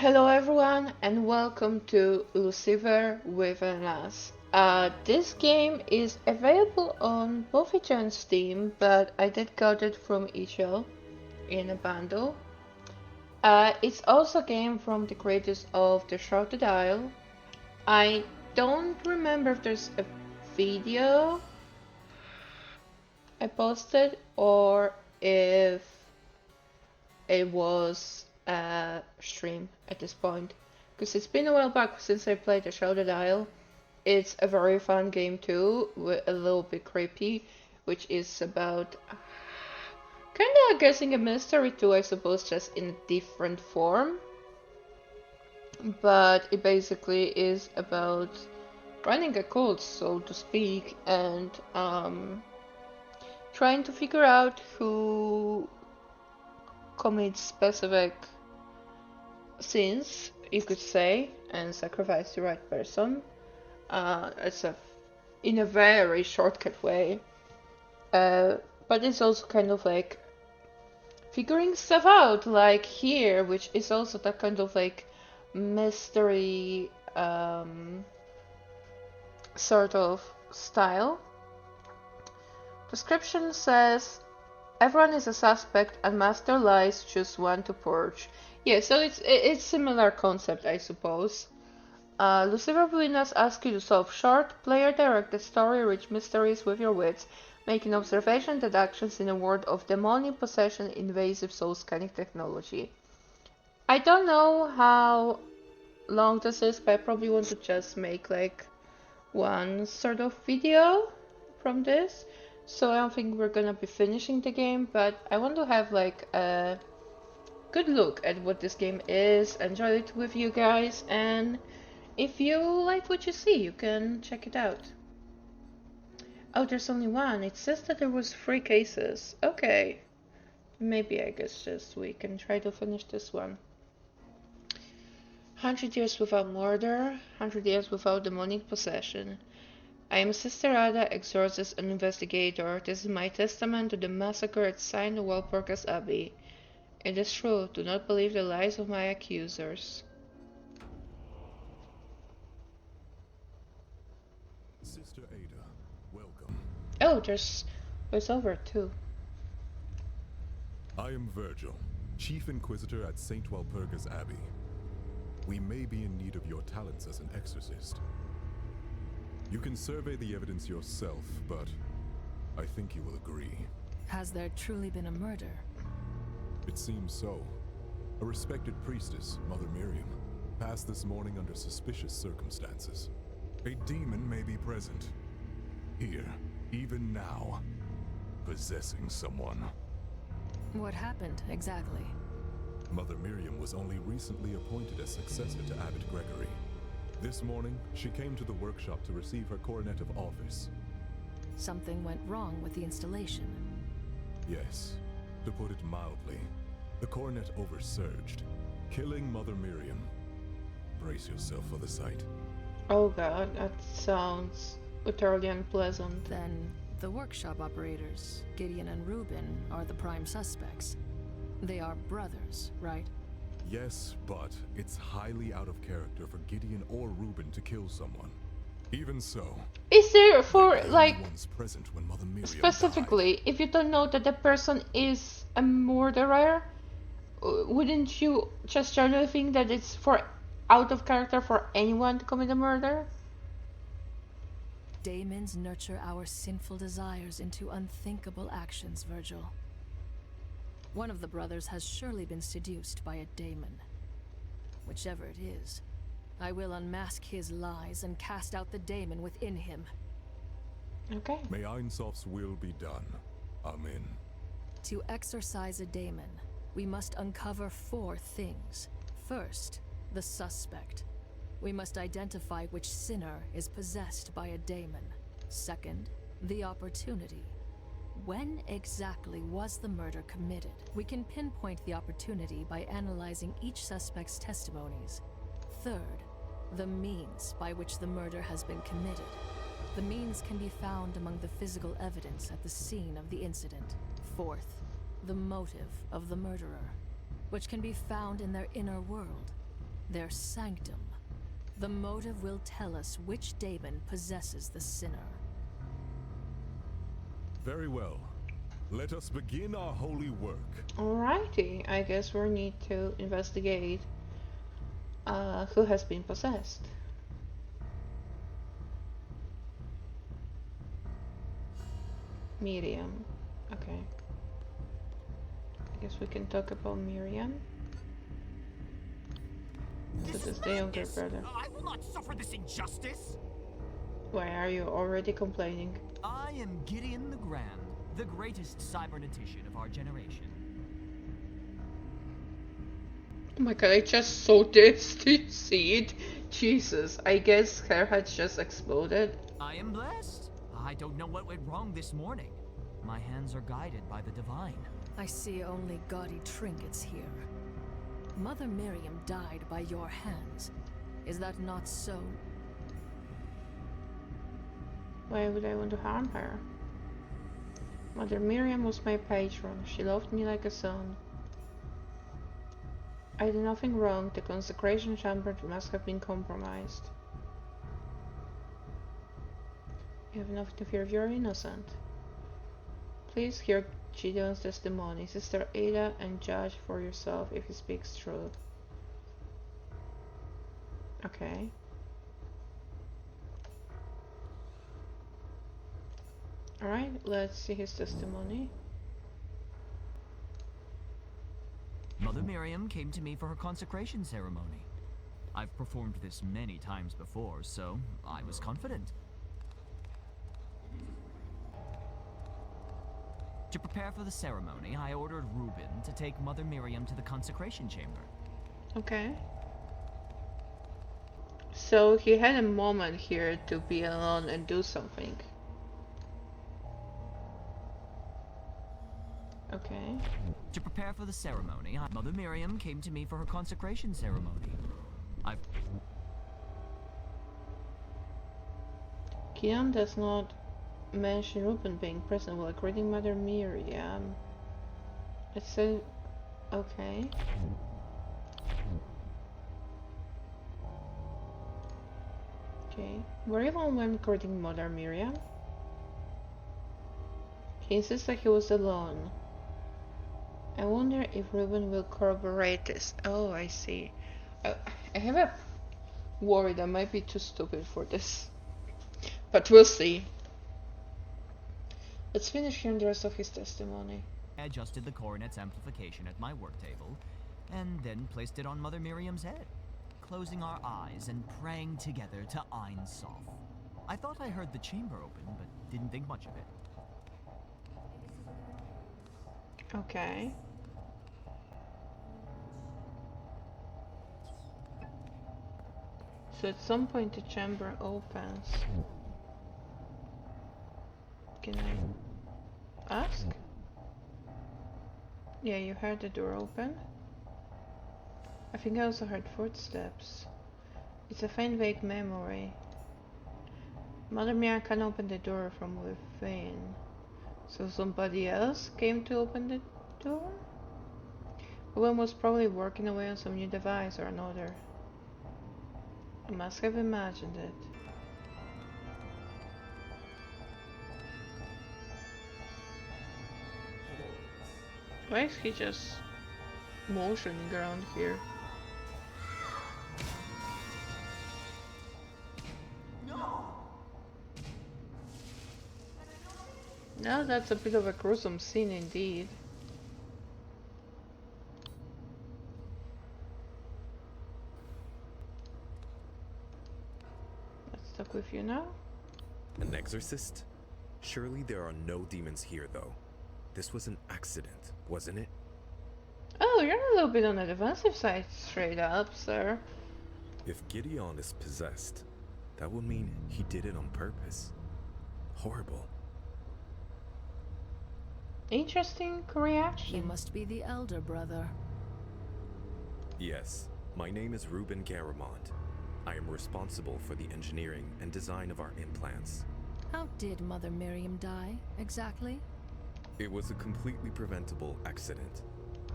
Hello everyone and welcome to Lucifer Within Us. This game is available on both itch and Steam, but I did got it from eShop in a bundle. It's also a game from the creators of The Shrouded Isle. I don't remember if there's a video I posted or if it was a stream at this point, because it's been a while back since I played The Shrouded Isle. It's a very fun game too, a little bit creepy, which is about kind of guessing a mystery too, I suppose, just in a different form. But it basically is about running a cult, so to speak, and trying to figure out who commits specific sins, you could say, and sacrifice the right person. It's in a very shortcut way, but it's also kind of like figuring stuff out, like here, which is also that kind of like mystery sort of style. Description says everyone is a suspect and master lies, choose one to purge. Yeah, so it's similar concept, I suppose. Lucifer Within Us asks you to solve short, player-directed story-rich mysteries with your wits, making observation deductions in a world of demonic possession, invasive soul-scanning technology. I don't know how long this is, but I probably want to just make like one sort of video from this. So I don't think we're gonna be finishing the game, but I want to have like a good look at what this game is, enjoy it with you guys, and if you like what you see, you can check it out. Oh, there's only one. It says that there was 3 cases. Okay. Maybe I guess just we can try to finish this one. 100 years without murder, 100 years without demonic possession. I am Sister Ada, exorcist and investigator. This is my testament to the massacre at St. Walpurgis Abbey. It is true, do not believe the lies of my accusers. Sister Ada, welcome. Oh, there's voiceover too. I am Virgil, Chief Inquisitor at St. Walpurgis Abbey. We may be in need of your talents as an exorcist. You can survey the evidence yourself, but I think you will agree. Has there truly been a murder? It seems so. A respected priestess, Mother Miriam, passed this morning under suspicious circumstances. A demon may be present. Here, even now, possessing someone. What happened, exactly? Mother Miriam was only recently appointed as successor to Abbot Gregory. This morning, she came to the workshop to receive her coronet of office. Something went wrong with the installation. Yes, to put it mildly, the coronet oversurged, killing Mother Miriam. Brace yourself for the sight. Oh god, that sounds utterly unpleasant. Then, the workshop operators, Gideon and Reuben, are the prime suspects. They are brothers, right? Yes, but it's highly out of character for Gideon or Reuben to kill someone. Even so, Is there for like one's present when Mother Miriam specifically, if you don't know that the person is a murderer, wouldn't you just generally think that it's for out of character for anyone to commit a murder? Daemons nurture our sinful desires into unthinkable actions, Virgil. One of the brothers has surely been seduced by a daemon. Whichever it is, I will unmask his lies and cast out the daemon within him. Okay. May Einsoff's will be done. Amen. To exorcise a daemon, we must uncover 4 things. First, the suspect. We must identify which sinner is possessed by a daemon. Second, the opportunity. When exactly was the murder committed? We can pinpoint the opportunity by analyzing each suspect's testimonies. Third, the means by which the murder has been committed. The means can be found among the physical evidence at the scene of the incident. Fourth, the motive of the murderer, which can be found in their inner world. their sanctum. The motive will tell us which daemon possesses the sinner. Very well. Let us begin our holy work. Alrighty, I guess we need to investigate who has been possessed. Miriam. Okay. I guess we can talk about Miriam. This is the younger brother. I will not suffer this injustice. Why are you already complaining? I am Gideon the Grand, the greatest cybernetician of our generation. Oh my god, I just saw this. Did you see it? Jesus, I guess her head just exploded. I am blessed. I don't know what went wrong this morning. My hands are guided by the divine. I see only gaudy trinkets here. Mother Miriam died by your hands. Is that not so? Why would I want to harm her? Mother Miriam was my patron. She loved me like a son. I did nothing wrong. The consecration chamber must have been compromised. You have nothing to fear if you're innocent. Please hear Gideon's testimony. Sister Ada, and judge for yourself if he speaks truth. Okay. Alright, let's see his testimony. Mother Miriam came to me for her consecration ceremony. I've performed this many times before, so I was confident. To prepare for the ceremony, I ordered Reuben to take Mother Miriam to the consecration chamber. Okay. So he had a moment here to be alone and do something. Okay. To prepare for the ceremony, Mother Miriam came to me for her consecration ceremony. Gideon does not mention Reuben being present while greeting Mother Miriam. It said, okay. Okay. Were you alone when greeting Mother Miriam? He insists that he was alone. I wonder if Reuben will corroborate this. Oh, I see. I have a worry that I might be too stupid for this. But we'll see. Let's finish hearing the rest of his testimony. I adjusted the cornet's amplification at my work table, and then placed it on Mother Miriam's head, closing our eyes and praying together to Ein Sof. I thought I heard the chamber open, but didn't think much of it. Okay. So at some point the chamber opens. Can I ask? Yeah, you heard the door open. I think I also heard footsteps. It's a faint vague memory. Mother Miriam can open the door from within. So somebody else came to open the door? Owen was probably working away on some new device or another. I must have imagined it. Why is he just motioning around here? Now that's a bit of a gruesome scene indeed. Let's talk with you now. An exorcist? Surely there are no demons here, though. This was an accident, wasn't it? Oh, you're a little bit on the defensive side, straight up, sir. If Gideon is possessed, that would mean he did it on purpose. Horrible. Interesting He reaction. must be the elder brother. Yes, my name is Reuben Garamond. I am responsible for the engineering and design of our implants. How did Mother Miriam die, exactly? It was a completely preventable accident.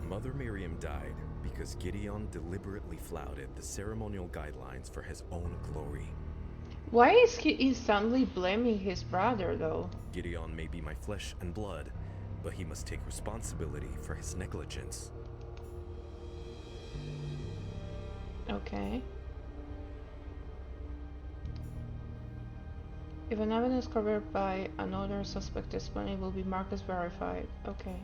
Mother Miriam died because Gideon deliberately flouted the ceremonial guidelines for his own glory. Why is he instantly blaming his brother, though? Gideon may be my flesh and blood, but he must take responsibility for his negligence. Okay. If an evidence covered by another suspect testimony will be marked as verified. Okay.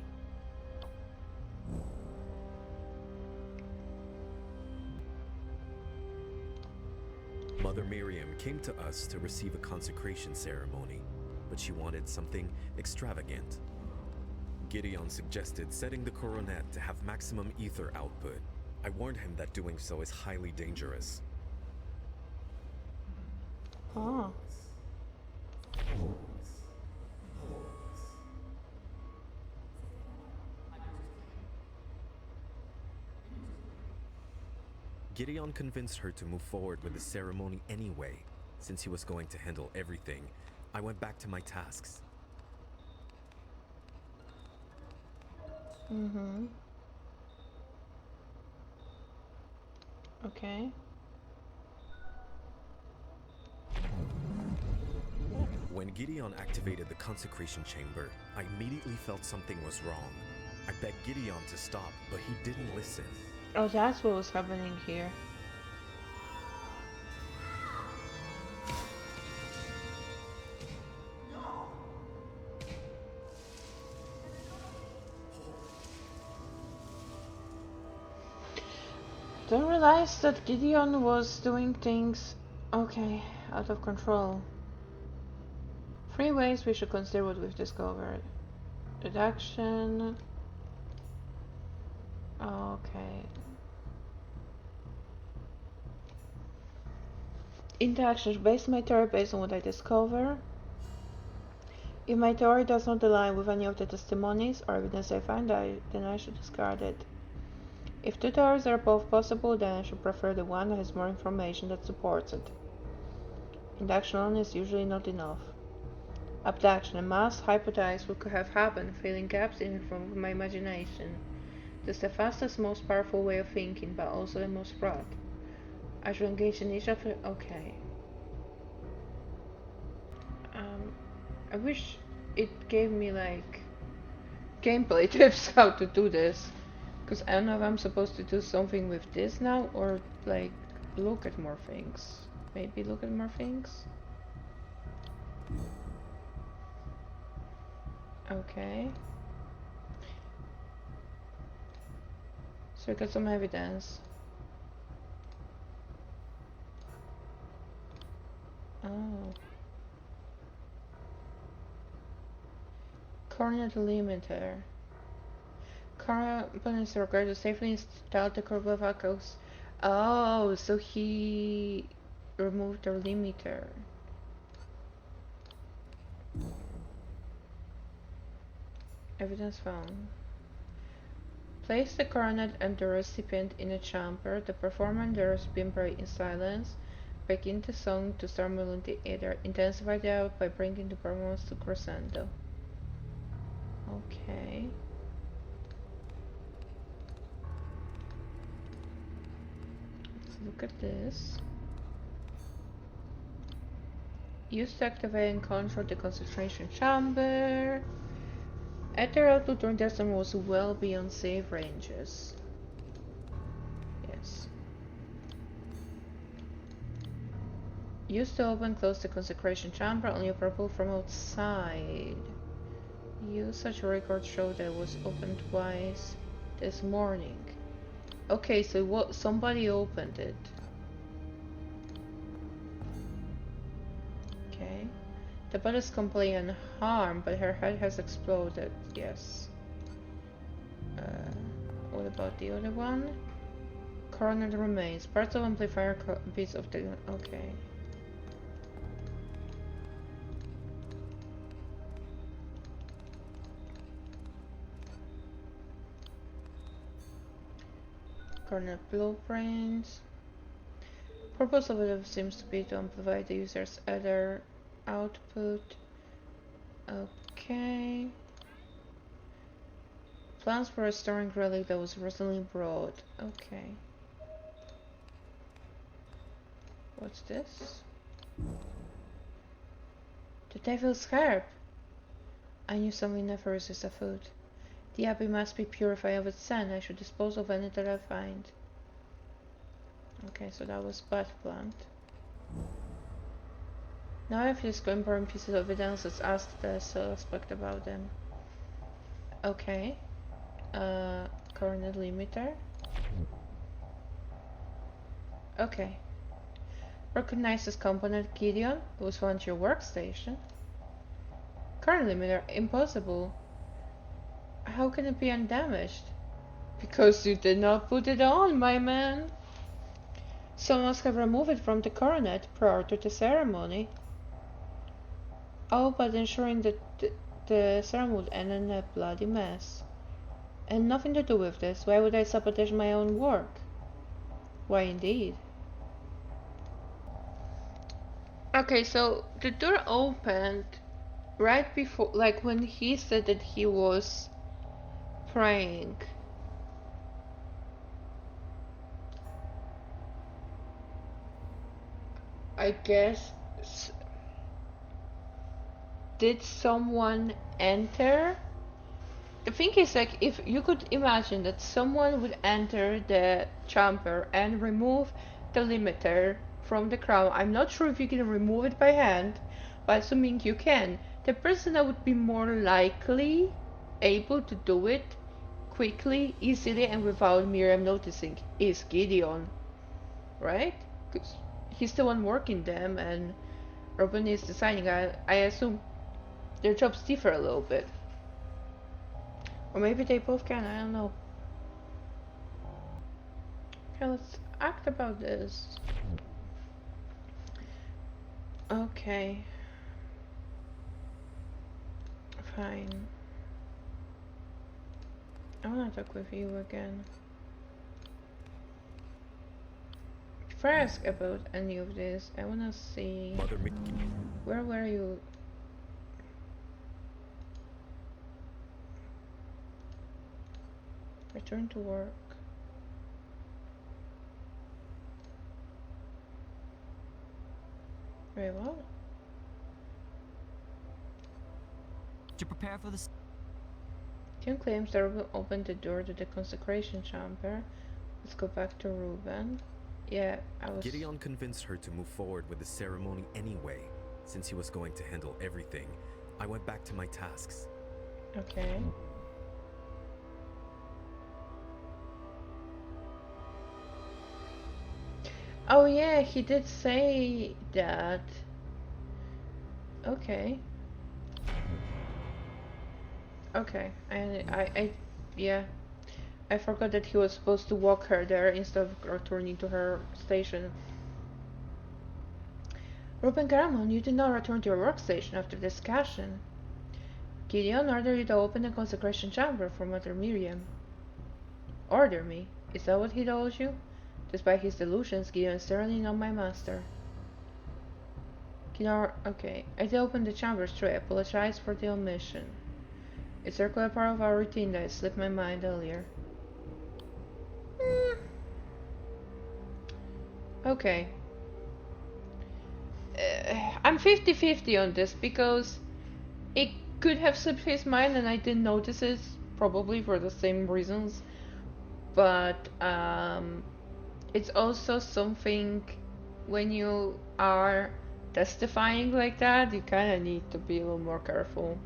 Mother Miriam came to us to receive a consecration ceremony, but she wanted something extravagant. Gideon suggested setting the coronet to have maximum ether output. I warned him that doing so is highly dangerous. Oh. Gideon convinced her to move forward with the ceremony anyway. Since he was going to handle everything, I went back to my tasks. Mm-hmm. Okay. When Gideon activated the consecration chamber, I immediately felt something was wrong. I begged Gideon to stop, but he didn't listen. Oh, that's what was happening here. Don't realize that Gideon was doing things, okay, out of control. 3 ways we should consider what we've discovered. Deduction. Okay. Interactions based my theory based on what I discover. If my theory does not align with any of the testimonies or evidence I find, then I should discard it. If 2 theories are both possible, then I should prefer the one that has more information that supports it. Induction alone is usually not enough. Abduction, a mass hypothesis what could have happened, filling gaps in from my imagination. This is the fastest, most powerful way of thinking, but also the most fraught. I should engage in each of the... Okay. I wish it gave me, like, gameplay tips how to do this. Because I don't know if I'm supposed to do something with this now, or, like, look at more things. Maybe look at more things? Okay. So we got some evidence. Oh. Corner delimiter. Components are required to safely install the curve vacuums. Oh, so he removed the limiter. Evidence found. Place the coronet and the recipient in a chamber. The performer and the recipient pray in silence. Begin the song to start moving the ether. Intensify the out by bringing the performance to crescendo. Okay. Let's look at this. Use to activate and control the concentration chamber. Ether output during the summer was well beyond safe ranges. Yes. Use to open and close the consecration chamber only operable from outside. Usage records show that it was opened twice this morning. Okay, so somebody opened it. Okay. The body is completely unharmed, but her head has exploded. Yes. What about the other one? Coronet remains. Parts of amplifier bits of the... Okay. Coronet blueprints. Purpose of it seems to be to amplify the user's ether output. Okay. Plans for restoring relic that was recently brought. Okay. What's this? The devil's herb! I knew something never resist a food. The abbey must be purified of its scent. I should dispose of any that I find. Okay, so that was bad plant. Now I have these important pieces of evidence. Let's ask the suspect about them. Okay. Coordinate limiter. Okay. Recognize this component, Gideon. It was found at your workstation. Current limiter, impossible. How can it be undamaged? Because you did not put it on, my man. Someone must have removed it from the coronet prior to the ceremony. Oh, but ensuring that the ceremony would end in a bloody mess. And nothing to do with this. Why would I sabotage my own work? Why indeed? Okay, so the door opened right before, like when he said that he was praying. I guess. Did someone enter? The thing is, like, if you could imagine that someone would enter the chamber and remove the limiter from the crown. I'm not sure if you can remove it by hand, but assuming you can, the person that would be more likely able to do it quickly, easily, and without Miriam noticing is Gideon, right? Because he's the one working them, and Robin is designing. I assume their jobs differ a little bit. Or maybe they both can, I don't know. Okay, let's act about this. Okay. Fine. I wanna talk with you again. Before I ask about any of this, I wanna see... Where were you? Return to work. Wait, what? To prepare for this. Tim claims that Ruben opened the door to the consecration chamber. Let's go back to Ruben. Yeah, I was... Gideon convinced her to move forward with the ceremony anyway. Since he was going to handle everything, I went back to my tasks. Okay. Oh yeah, he did say that. Okay. Okay, yeah. I forgot that he was supposed to walk her there instead of returning to her station. Ruben Garamond, you did not return to your workstation after the discussion. Gideon ordered you to open the consecration chamber for Mother Miriam. Order me? Is that what he told you? Despite his delusions, Gideon is certainly not my master. Gideon, okay. I did open the chamber straight. I apologize for the omission. It's a regular part of our routine that slipped my mind earlier. Okay. I'm 50-50 on this because it could have slipped his mind and I didn't notice it, probably for the same reasons. But it's also something when you are testifying like that, you kind of need to be a little more careful.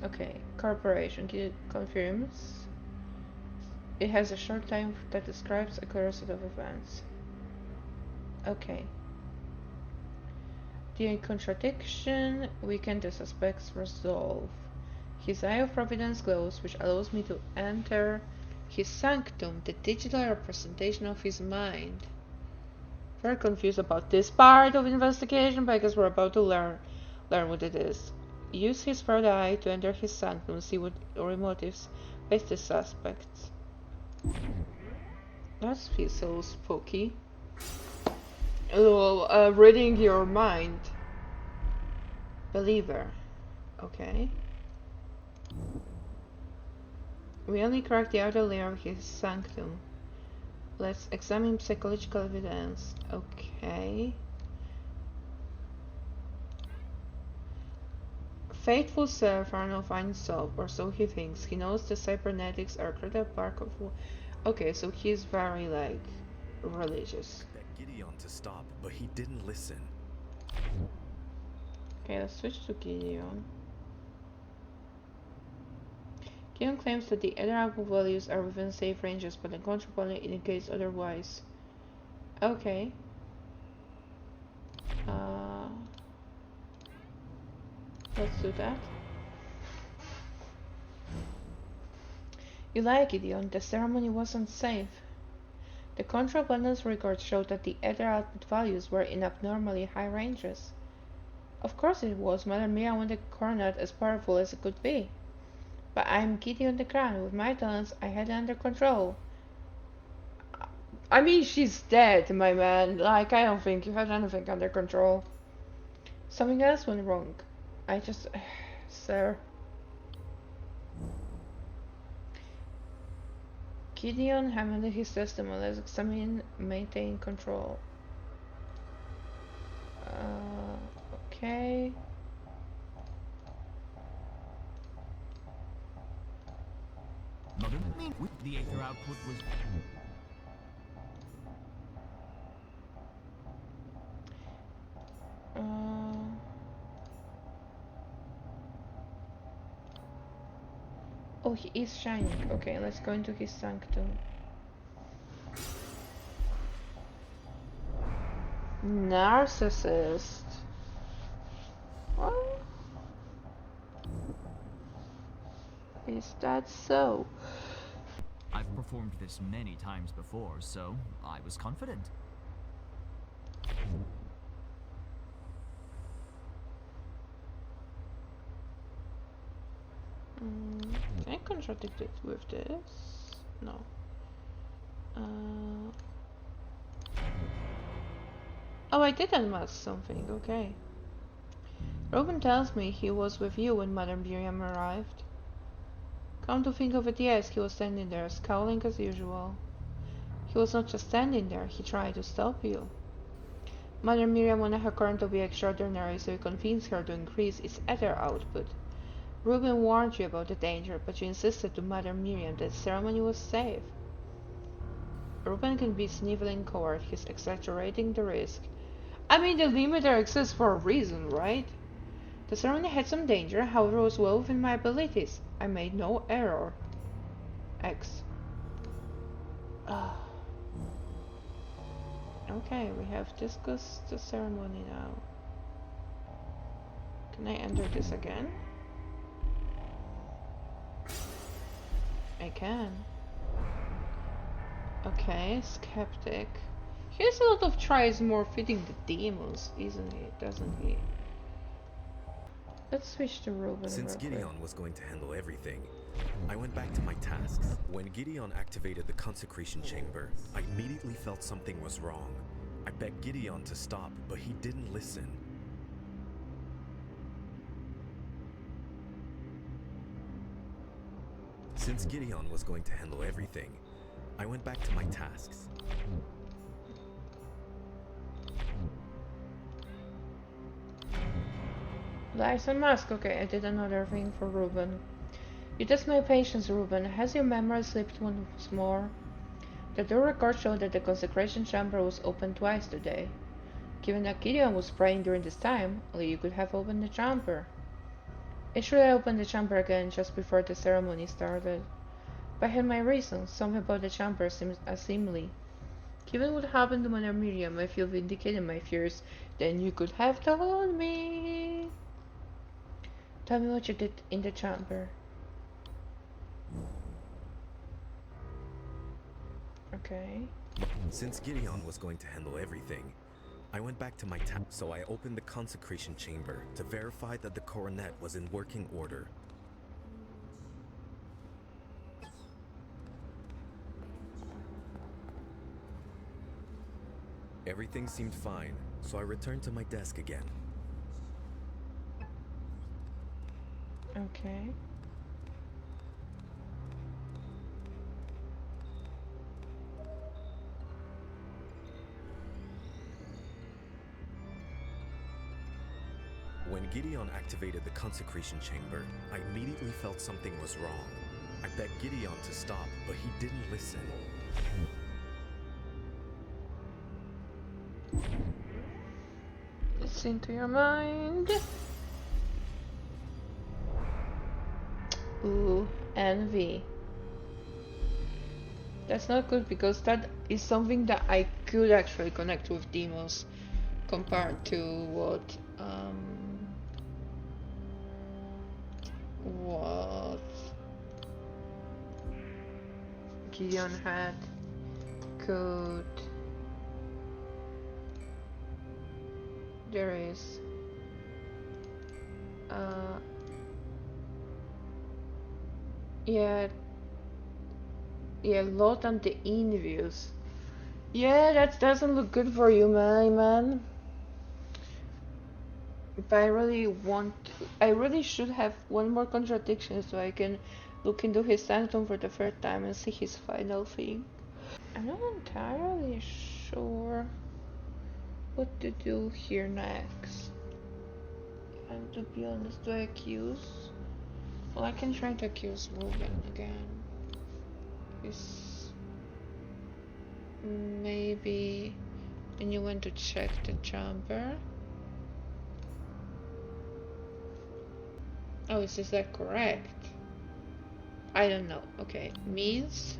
Okay, corporation confirms. It has a short time that describes a clear set of events. Okay. The contradiction weakened the suspect's resolve. His eye of providence glows, which allows me to enter his sanctum, the digital representation of his mind. Very confused about this part of investigation, but I guess we're about to learn what it is. Use his third eye to enter his sanctum, see what motives face the suspects. That feels so spooky. Reading your mind. Believer. Okay. We only cracked the outer layer of his sanctum. Let's examine psychological evidence. Okay. Faithful servant of Einsof, or so he thinks. He knows the cybernetics are critical part of. Okay, so he's very like religious. I begged Gideon to stop, but he didn't listen. Okay, let's switch to Gideon. Gideon claims that the other output values are within safe ranges, but the control panel indicates otherwise. Okay. Let's do that. You lie, Gideon. The ceremony wasn't safe. The control panel's records showed that the ether output values were in abnormally high ranges. Of course it was. Mother Miriam wanted the coronet as powerful as it could be. But I'm Gideon the Crown. With my talents, I had it under control. I mean, she's dead, my man. Like, I don't think you had anything under control. Something else went wrong. I just... Sir. Gideon hammered his testimony. Let's examine, maintain control. Okay. Mother, the aether output was. Oh, he is shining. Okay, let's go into his sanctum. Narcissist. What? Is that so? I've performed this many times before, so I was confident. Can I contradict it with this? No. Oh, I did unmask something, okay. Robin tells me he was with you when Mother Miriam arrived. Come to think of it, yes, he was standing there, scowling as usual. He was not just standing there, he tried to stop you. Mother Miriam wanted her current to be extraordinary, so you convinced her to increase its ether output. Reuben warned you about the danger, but you insisted to Mother Miriam that the ceremony was safe. Reuben can be sniveling coward, he's exaggerating the risk. I mean, the limiter exists for a reason, right? The ceremony had some danger, however it was well within my abilities. I made no error. X. Okay, we have discussed the ceremony now. Can I enter this again? I can. Okay, skeptic. He has a lot of tries more fitting the demons, isn't he? Doesn't he? Let's switch to Reuben. Since Gideon was going to handle everything, I went back to my tasks. When Gideon activated the consecration chamber, I immediately felt something was wrong. I begged Gideon to stop, but he didn't listen. Since Gideon was going to handle everything, I went back to my tasks. Lies and mask. Okay, I did another thing for Reuben. You test my patience, Reuben. Has your memory slipped once more? The door records show that the consecration chamber was opened twice today. Given that Gideon was praying during this time, only you could have opened the chamber. Actually, I opened the chamber again just before the ceremony started. But I had my reasons. Something about the chamber seems unseemly. Given what happened to Mother Miriam, if you vindicated my fears, then you could have told me. Tell me what you did in the chamber. Okay. Since Gideon was going to handle everything, I went back to my task, so I opened the consecration chamber to verify that the coronet was in working order. Everything seemed fine, so I returned to my desk again. Okay. When Gideon activated the consecration chamber, I immediately felt something was wrong. I begged Gideon to stop, but he didn't listen. It's into your mind. Ooh, envy. That's not good because that is something that I could actually connect with demons compared to what Gideon had. Could there is yeah, Lot and the envious. Yeah, that doesn't look good for you, my man. But I really should have one more contradiction so I can look into his sanctum for the third time and see his final thing. I'm not entirely sure what to do here next. And to be honest, do I accuse? Well, I can try to accuse Ruben again. He's maybe. And you went to check the chamber. Oh, is that correct? I don't know. Okay, means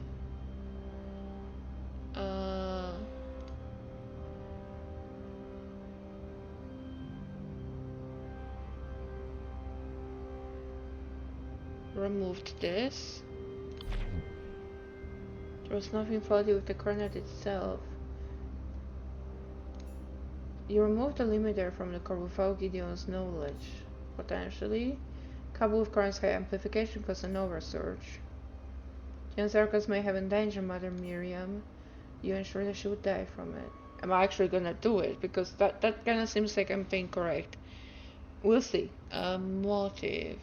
removed this. There was nothing faulty with the coronet itself. You removed the limiter from the core without Gideon's knowledge. Potentially. Coupled with current's high amplification caused an oversurge. Gideon's circus may have endangered Mother Miriam. You ensure that she would die from it. Am I actually gonna do it? Because that kinda seems like I'm being correct. We'll see. Motive.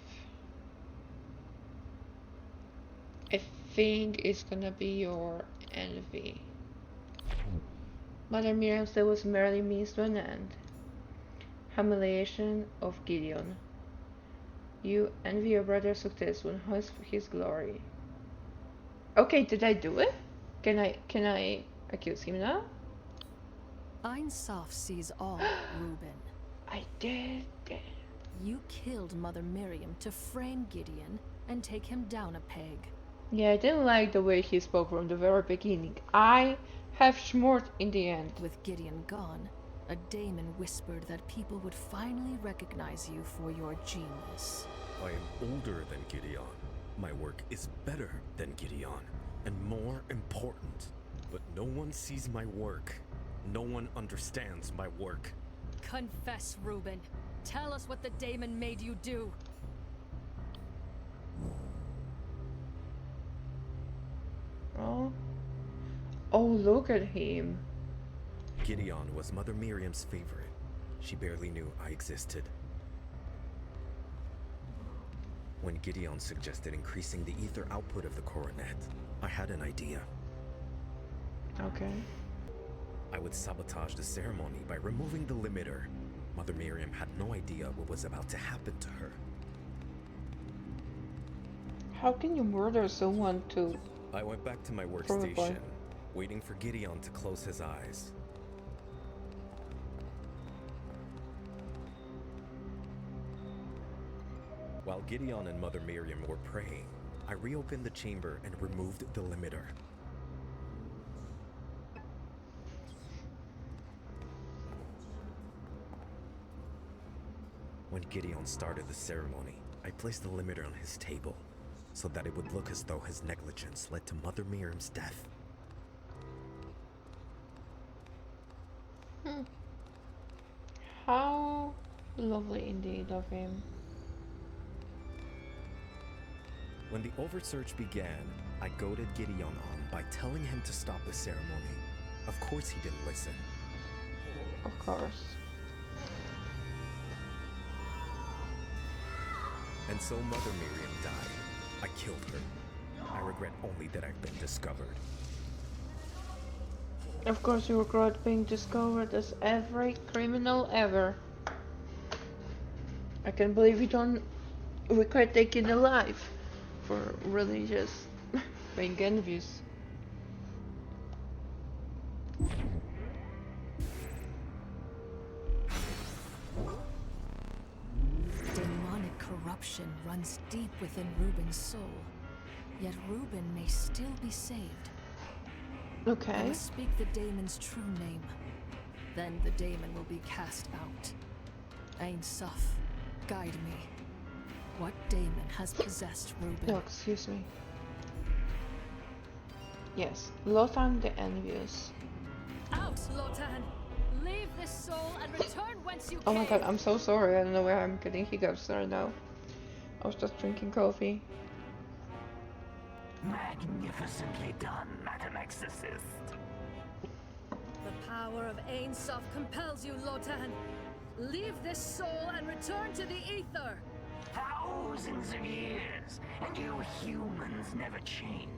I think it's gonna be your envy. Mother Miriam said was merely means to an end. Humiliation of Gideon. You envy your brother's success when his glory. Okay, did I do it? Can I accuse him now? Ein Sof sees all, Reuben. I did it. You killed Mother Miriam to frame Gideon and take him down a peg. Yeah, I didn't like the way he spoke from the very beginning. I have schmort in the end. With Gideon gone, a daemon whispered that people would finally recognize you for your genius. I am older than Gideon. My work is better than Gideon, and more important. But no one sees my work. No one understands my work. Confess, Reuben. Tell us what the daemon made you do. Oh, look at him. Gideon was Mother Miriam's favorite. She barely knew I existed. When Gideon suggested increasing the ether output of the coronet, I had an idea. Okay. I would sabotage the ceremony by removing the limiter. Mother Miriam had no idea what was about to happen to her. How can you murder someone to... I went back to my Probably. workstation, waiting for Gideon to close his eyes. While Gideon and Mother Miriam were praying, I reopened the chamber and removed the limiter. When Gideon started the ceremony, I placed the limiter on his table, so that it would look as though his negligence led to Mother Miriam's death. How lovely indeed of him. When the oversearch began, I goaded Gideon on by telling him to stop the ceremony. Of course he didn't listen. Of course. And so Mother Miriam died. I killed her. I regret only that I've been discovered. Of course you regret being discovered as every criminal ever. I can't believe you don't regret taking a life for religious being envious. Demonic corruption runs deep within Reuben's soul. Yet Reuben may still be saved. I Okay. must speak the daemon's true name. Then the daemon will be cast out. Ain Suf, guide me. What daemon has possessed Reuben? No, excuse me. Yes, Lothar the Envious. Out, Lotan! Leave this soul and return whence you Oh came! my god, I'm so sorry. I don't know why I'm getting hiccups right now. I was just drinking coffee. Magnificently done, Madam Exorcist. The power of Ain Suf compels you, Lotan. Leave this soul and return to the ether! Thousands of years, and you humans never change.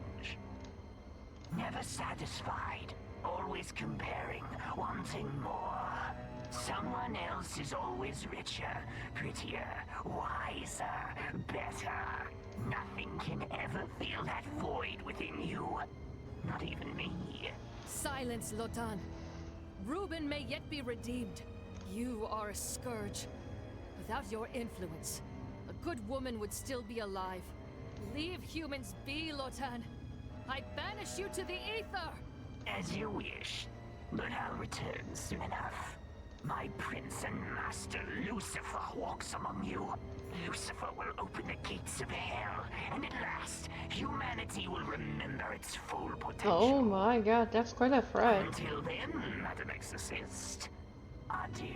Never satisfied, always comparing, wanting more. Someone else is always richer, prettier, wiser, better. Nothing can ever fill that void within you. Not even me. Silence, Lotan. Reuben may yet be redeemed. You are a scourge. Without your influence, a good woman would still be alive. Leave humans be, Lotan. I banish you to the ether! As you wish, but I'll return soon enough. My prince and master Lucifer walks among you. Lucifer will open the gates of hell, and at last, humanity will remember its full potential. Oh my god, that's quite a threat. Until then, Madam Exorcist, adieu.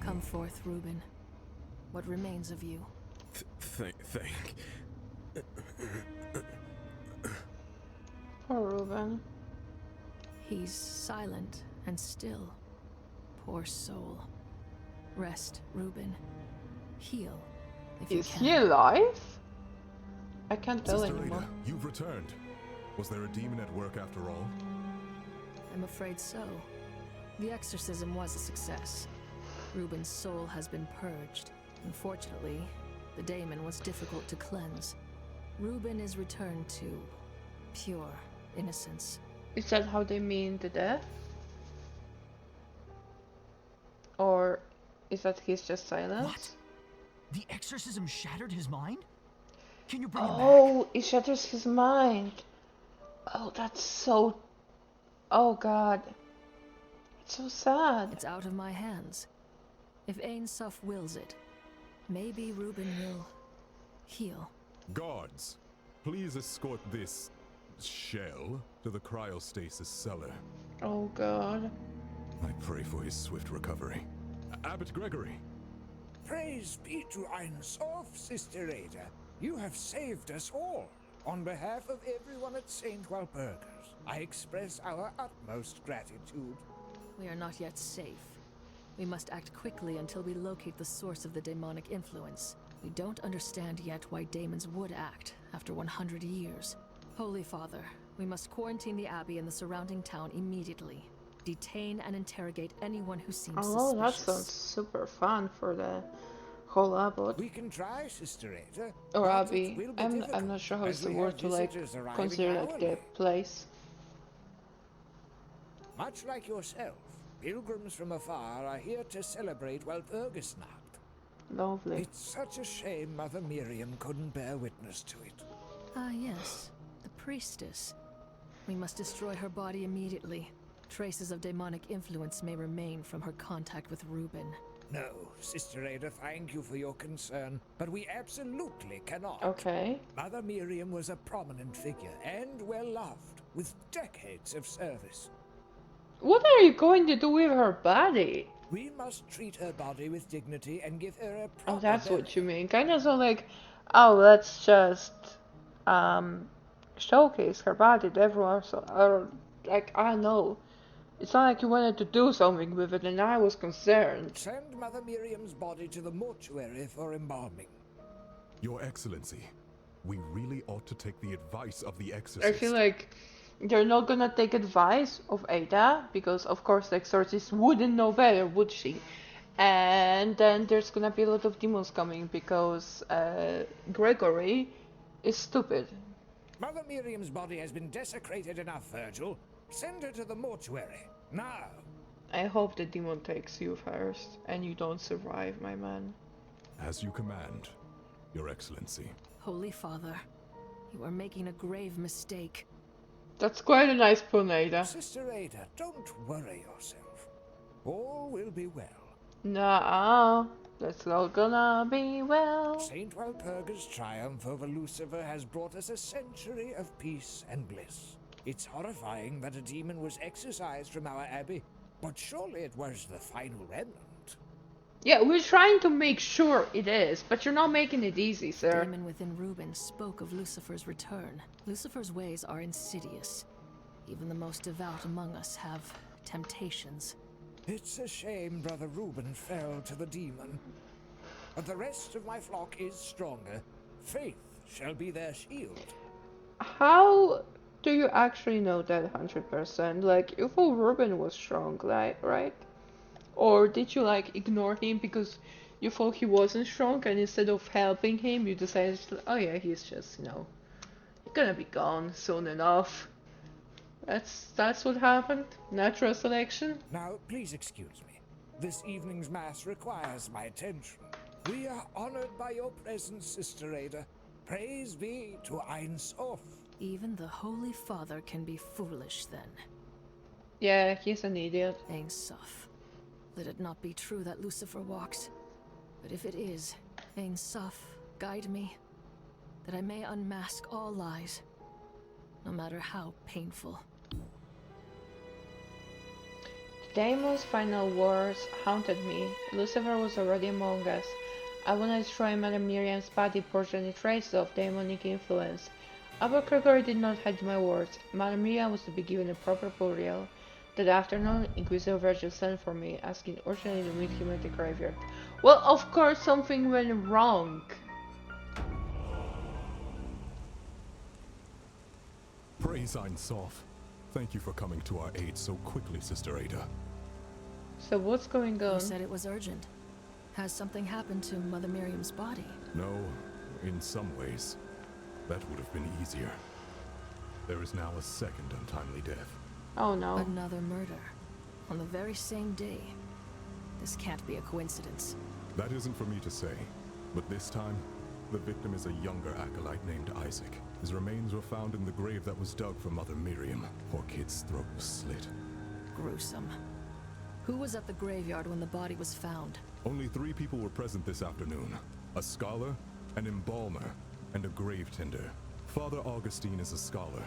Come forth, Reuben. What remains of you? Thank. Poor Reuben. He's silent and still. Poor soul. Rest, Reuben. Heal, if you Is can. he alive? I can't tell Sister anymore. Ada, you've returned. Was there a demon at work after all? I'm afraid so. The exorcism was a success. Reuben's soul has been purged. Unfortunately, the daemon was difficult to cleanse. Reuben is returned to pure innocence. Is that how they mean the death? Or is that he's just silent? What? The exorcism shattered his mind? Can you bring him back? Oh, it shatters his mind. Oh, that's so... Oh god. It's so sad. It's out of my hands. If Ain Suf wills it, maybe Reuben will heal. Guards, please escort this shell to the cryostasis cellar. Oh god. I pray for his swift recovery. Abbot Gregory, Praise be to Ein Sof, Sister Ada. You have saved us all. On behalf of everyone at St. Walpurgis, I express our utmost gratitude. We are not yet safe. We must act quickly until we locate the source of the demonic influence. We don't understand yet why demons would act after 100 years. Holy Father, we must quarantine the abbey and the surrounding town immediately. Detain and interrogate anyone who seems Oh, that suspicious. sounds super fun for the whole abbot. We can try, Sister Ada. Or but abbey. it will be I'm difficult, not sure how as is the we word have to like visitors arriving consider like the hourly. place. Much like yourself, pilgrims from afar are here to celebrate Walpurgisnacht. Lovely. It's such a shame Mother Miriam couldn't bear witness to it. Ah, yes. The priestess. We must destroy her body immediately. Traces of demonic influence may remain from her contact with Reuben. No, Sister Ada, thank you for your concern, but we absolutely cannot. Okay. Mother Miriam was a prominent figure and well loved, with decades of service. What are you going to do with her body? We must treat her body with dignity and give her a proper Oh, that's what you burial. mean. Kind of so like, oh, let's just showcase her body to everyone. So, or like, I don't know. It's not like you wanted to do something with it, and I was concerned. Send Mother Miriam's body to the mortuary for embalming. Your Excellency, we really ought to take the advice of the I exorcist. feel like they're not gonna take advice of Ada, because of course the exorcist wouldn't know better, would she? And then there's gonna be a lot of demons coming because Gregory is stupid. Mother Miriam's body has been desecrated enough, Virgil. Send her to the mortuary, now. I hope the demon takes you first, and you don't survive, my man. As you command, Your Excellency. Holy Father, you are making a grave mistake. That's quite a nice pun, Ada. Sister Ada, don't worry yourself. All will be well. Nah, that's all gonna be well. Saint Walpurga's triumph over Lucifer has brought us a century of peace and bliss. It's horrifying that a demon was exorcised from our abbey, but surely it was the final remnant. Yeah, we're trying to make sure it is, but you're not making it easy, sir. Demon within Reuben spoke of Lucifer's return. Lucifer's ways are insidious. Even the most devout among us have temptations. It's a shame Brother Reuben fell to the demon. But the rest of my flock is stronger. Faith shall be their shield. How do you actually know that 100%? Like, you thought Ruben was strong, like, right? Or did you, like, ignore him because you thought he wasn't strong, and instead of helping him, you decided to, oh yeah, he's just, gonna be gone soon enough. That's what happened? Natural selection? Now, please excuse me. This evening's mass requires my attention. We are honored by your presence, Sister Ada. Praise be to Ein Sof. Even the Holy Father can be foolish then. Yeah, he's an idiot. Ein Sof. Let it not be true that Lucifer walks. But if it is, Ein Sof, guide me, that I may unmask all lies, no matter how painful. The demon's final words haunted me. Lucifer was already among us. I want to destroy Mother Miriam's body, purge any traces of demonic influence. Abbot Gregory did not heed my words. Mother Miriam was to be given a proper burial. That afternoon, Inquisitor Virgil sent for me, asking urgently to meet him at the graveyard. Well, of course something went wrong. Praise Ein Sof. Thank you for coming to our aid so quickly, Sister Ada. So what's going on? You said it was urgent. Has something happened to Mother Miriam's body? No, in some ways, that would have been easier. There is now a second untimely death. Oh no. Another murder. On the very same day. This can't be a coincidence. That isn't for me to say, but this time, the victim is a younger acolyte named Isaac. His remains were found in the grave that was dug for Mother Miriam. Poor kid's throat was slit. Gruesome. Who was at the graveyard when the body was found? Only 3 people were present this afternoon. A scholar, an embalmer, and a grave tender. Father Augustine is a scholar,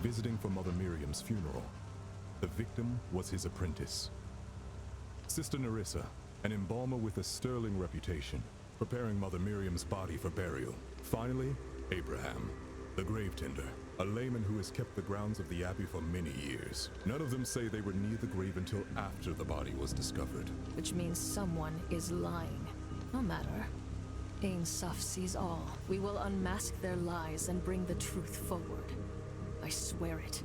visiting for Mother Miriam's funeral. The victim was his apprentice. Sister Nerissa, an embalmer with a sterling reputation, preparing Mother Miriam's body for burial. Finally, Abraham, the grave tender, a layman who has kept the grounds of the abbey for many years. None of them say they were near the grave until after the body was discovered. Which means someone is lying. No matter. Ein Sof sees all. We will unmask their lies and bring the truth forward. I swear it.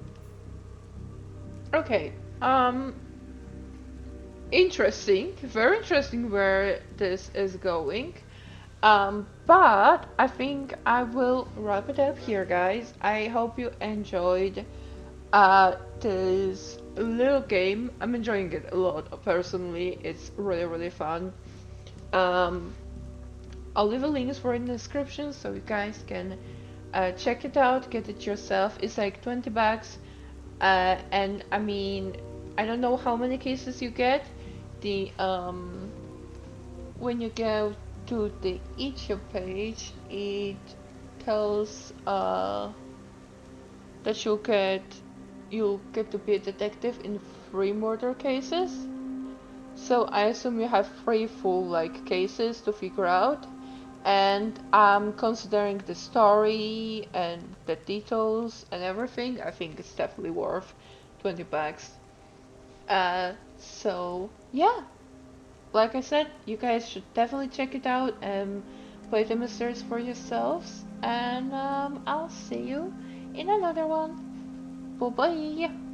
Okay, interesting, very interesting where this is going. But I think I will wrap it up here, guys. I hope you enjoyed this little game. I'm enjoying it a lot, personally. It's really, really fun. I'll leave the links for it in the description so you guys can check it out, get it yourself. It's like 20 bucks. And I mean, I don't know how many cases you get. The when you go to the itch.io page, it tells that you'll get to be a detective in 3 murder cases. So I assume you have 3 full cases to figure out. And considering the story and the details and everything, I think it's definitely worth 20 bucks. So yeah, like I said, you guys should definitely check it out and play the mysteries for yourselves. And I'll see you in another one. Bye bye.